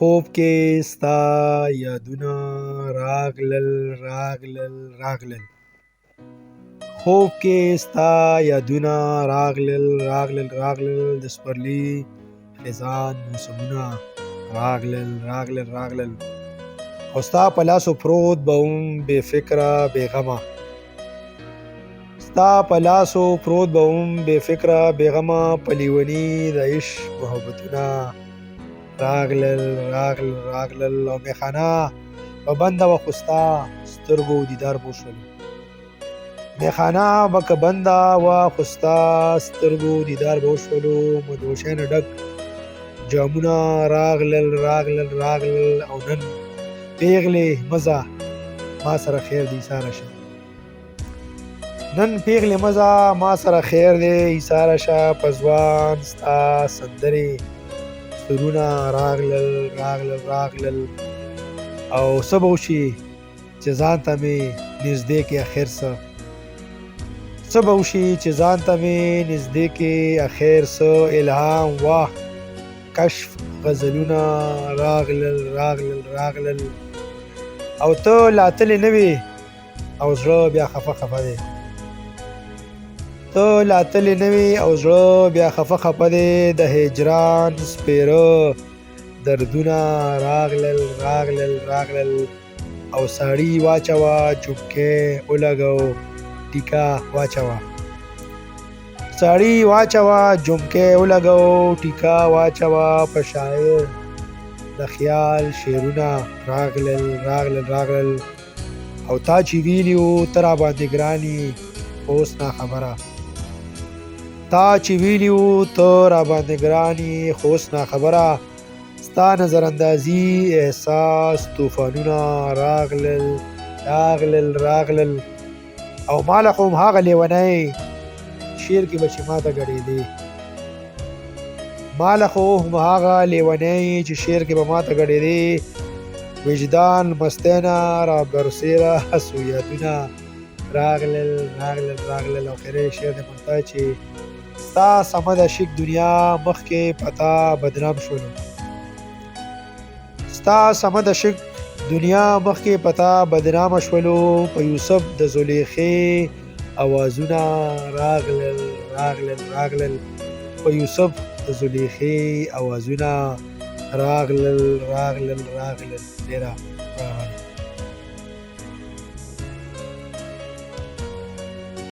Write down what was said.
خوب کې ستا یادونه راغلل راغلل راغلل خوب کې ستا یادونه راغلل راغلل راغلل د سپرلي خزان موسمونه راغلل راغلل راغلل او ستا په لاسو پروت به هم بې فکره بې غمه ستا په لاسو پروت به هم بې فکره بې غمه په لیوني د عشق محبتونه راغلل راغلل راغلل او میخانه په بنده وه خو ستا سترګو دیدار به وشولو میخانه به که بنده وه خو ستا سترګو دیدار به وشولو مدهوشۍ نه ډک جامونه راغلل راغلل راغلل او نن پیغلې مزه ما سره خیر دی ایساره شه نن پیغلې مزه ما سره خیر دی ایساره شه په ځوان ستا سندرې سرونه راغلل راغلل راغلل او څه به وشي چې ځان ته مې نږدې کې اخر څه به وشي چې ځان ته مې نږدې کې اخر څه الهام واه کشف غزلونه راغلل راغلل راغلل او ته لا تلې نه وې او زړه بیا خفه خفه دی ته لا تلې نه وې او زړه بیا خفه خفه دی د هجران سپېره دردونه راغلل راغلل راغلل او ساړي واچوه چوپکې ولګو ټیکا واچوه ساړي واچوه جمکې ولګو ټیکا واچوه په شاعر د خیال شعرونه راغلل راغلل راغلل او تا چې ویلیو ته راباندې ګرانې اوس ناخبره تا چې ویلیو ته راباندې ګرانې خو اوس ناخبره ستا نظر اندازي احساس طوفانونه راغلل راغلل راغلل او ماله خو هغه لیونی شعر کې به چې ماته ګډېدې ماله خو هغه لیونی چې شعر کې به ماته ګډېدې وجدان مستینا را برسیره سو یادونه راغلل راغلل راغلل او خیره شعر د منتا چې ستا سمه د شک دنیا مخکې پتا بدنام شولو ستا سمه د شک دنیا مخکې پتا بدنام شولو په یوسف د زلیخې اوازونه راغلل راغلل راغلل په یوسف د زلیخې اوازونه راغلل راغلل راغلل ډیره